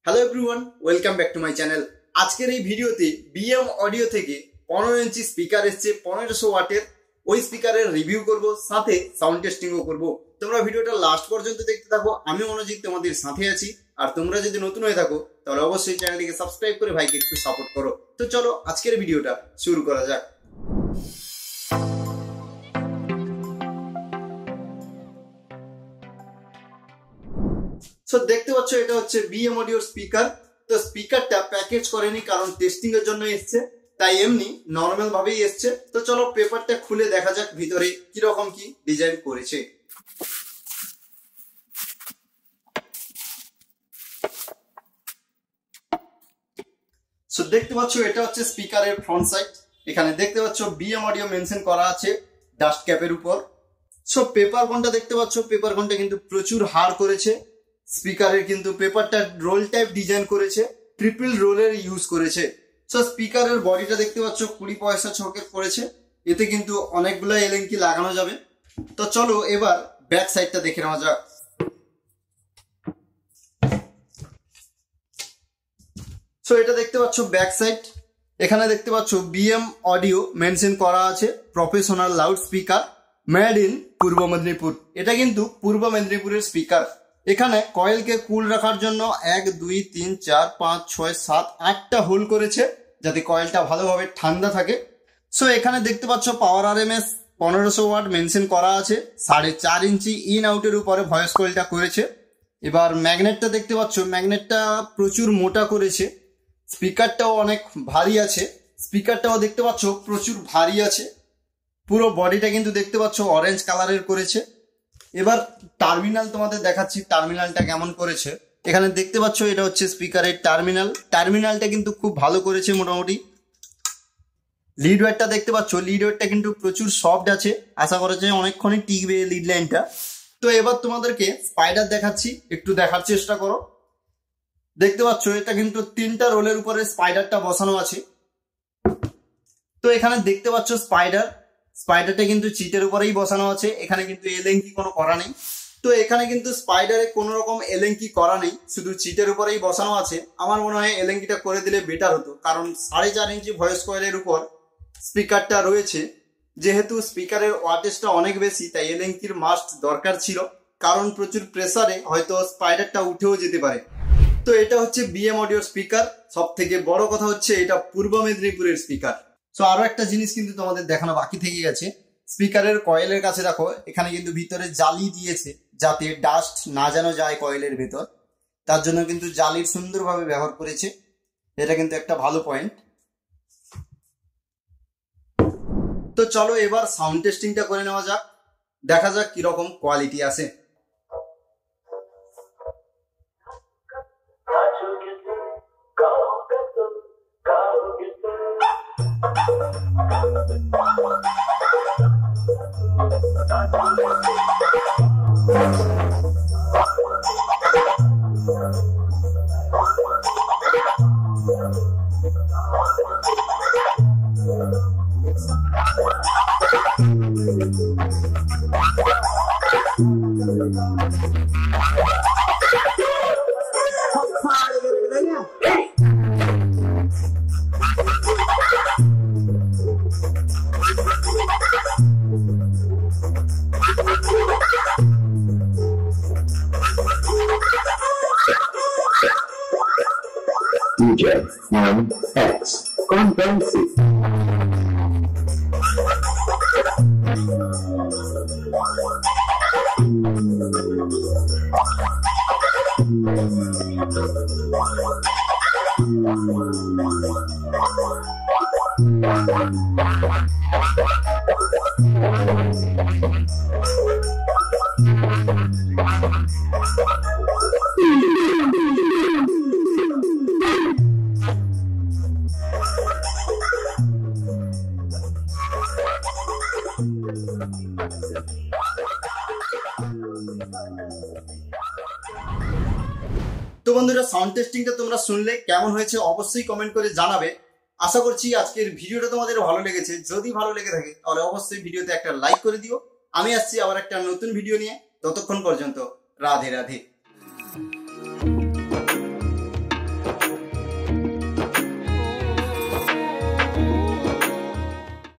Hello everyone, welcome back to my channel. আজকের এই ভিডিওতে বিএম অডিও থেকে 15 ইঞ্চি স্পিকার এসছে 1500 ওয়াটের। ওই স্পিকারের রিভিউ করব, সাথে সাউন্ড টেস্টিংও করব। তোমরা ভিডিওটা লাস্ট পর্যন্ত দেখতে থাকো। আমি মনোজিৎ তোমাদের সাথে আছি। আর তোমরা যদি নতুন হয়ে থাকো তাহলে অবশ্যই চ্যানেলটিকে সাবস্ক্রাইব করে ভাইকে একটু সাপোর্ট করো। তো চলো আজকের ভিডিওটা শুরু করা যাক। সো দেখতে পাচ্ছ এটা হচ্ছে বিএম অডিওর স্পিকার। তো স্পিকারটা প্যাকেজ করেনি, কারণ টেস্টিং এর জন্য এসছে, তাই এমনি নর্মাল ভাবেই এসছে। তো চলো পেপারটা খুলে দেখা যাক ভিতরে কিরকম কি ডিজাইন করেছে। সো দেখতে পাচ্ছ এটা হচ্ছে স্পিকারের ফ্রন্ট সাইড। এখানে দেখতে পাচ্ছ বিএম অডিও মেনশন করা আছে ডাস্ট ক্যাপের উপর। সো পেপার কোনটা দেখতে পাচ্ছ, পেপার কোনটা কিন্তু প্রচুর হার্ড করেছে। স্পিকারের কিন্তু পেপারটা রোল টাইপ ডিজাইন করেছে, ট্রিপল রোলের ইউজ করেছে। সো স্পিকারের বডিটা দেখতে পাচ্ছ 20 পয়সা ছকের পড়েছে। এতে কিন্তু অনেকগুলো এলএনকি লাগানো যাবে। তো চলো এবার ব্যাক সাইডটা দেখে নেওয়া যাক। সো এটা দেখতে পাচ্ছ ব্যাক সাইড। এখানে দেখতে পাচ্ছ বিএম অডিও মেনশন করা আছে professional loud speaker made in পূর্ব মেদিনীপুর। এটা কিন্তু পূর্ব মেদিনীপুরের স্পিকার। এখানে কয়েলকে কুল রাখার জন্য 1 2 3 4 5 6 7 8টা হোল করেছে, যাতে কয়েলটা ভালোভাবে ঠান্ডা থাকে। সো এখানে দেখতে পাচ্ছ পাওয়ার আরএমএস 1500 ওয়াট মেনশন করা আছে। 4.5 ইঞ্চি ইন আউটের উপরে ভয়েস কয়েলটা করেছে। এবার ম্যাগনেটটা দেখতে পাচ্ছ, ম্যাগনেটটা প্রচুর মোটা করেছে। স্পিকারটাও অনেক ভারী আছে। স্পিকারটাও দেখতে পাচ্ছ প্রচুর ভারী আছে। পুরো বডিটা কিন্তু দেখতে পাচ্ছ অরেঞ্জ কালারের করেছে। এবার টার্মিনাল তোমাদের দেখাচ্ছি, টার্মিনালটা কেমন করেছে। এখানে দেখতে পাচ্ছ এটা হচ্ছে স্পিকারের টার্মিনাল। টার্মিনালটা কিন্তু খুব ভালো করেছে মোটামুটি। লিড ওয়্যারটা দেখতে পাচ্ছ, লিড ওয়্যারটা কিন্তু প্রচুর সফট আছে। আশা করা যায় অনেকক্ষণই টিকবে লিড লাইনটা। তো এবার তোমাদেরকে স্পাইডার দেখাচ্ছি, একটু দেখার চেষ্টা করো। দেখতে পাচ্ছ এটা কিন্তু 3টা রোলের উপরে স্পাইডারটা বসানো আছে। তো এখানে দেখতে পাচ্ছ স্পাইডারটা কিন্তু চিটের উপরেই বসানো আছে। এখানে কিন্তু এলএনকি কোনো করা নেই। তো এখানে কিন্তু স্পাইডারে কোনো রকম এলএনকি করা নেই, শুধু চিটের উপরেই বসানো আছে। আমার মনে হয় এলএনকিটা করে দিলে বেটার হতো, কারণ 4.5 ইঞ্চি ভয়েস কয়েলের উপর স্পিকারটা রয়েছে। যেহেতু স্পিকারের ওয়াটেজটা অনেক বেশি, তাই এলএনকির মাস্ট দরকার ছিল, কারণ প্রচুর প্রেসারে হয়তো স্পাইডারটা উঠেও যেতে পারে। তো এটা হচ্ছে বিএম অডিও স্পিকার। সব থেকে বড় কথা হচ্ছে এটা পূর্ব মেদিনীপুরের স্পিকার। সো আরো একটা জিনিস কিন্তু তোমাদের দেখানো বাকি থেকে গেছে। স্পিকারের কয়েলের কাছে দেখো, এখানে কিন্তু ভিতরে জালি দিয়েছে, যাতে ডাস্ট না যেন যায় কয়েলের ভেতর। তার জন্য কিন্তু জালির সুন্দরভাবে ব্যবহার করেছে। এটা কিন্তু একটা ভালো পয়েন্ট। তো চলো এবার সাউন্ড টেস্টিংটা করে নেওয়া যাক, দেখা যাক কিরকম কোয়ালিটি আসে। DJ MX Convention. তো বন্ধুরা, সাউন্ড টেস্টিংটা তোমরা শুনলে কেমন হয়েছে অবশ্যই কমেন্ট করে জানাবে। আশা করছি আজকের ভিডিওটা তোমাদের ভালো লেগেছে। যদি ভালো লেগে থাকে তাহলে অবশ্যই ভিডিওতে একটা লাইক করে দিও। আমি আসছি আবার একটা নতুন ভিডিও নিয়ে। ততক্ষণ পর্যন্ত রাধে রাধে।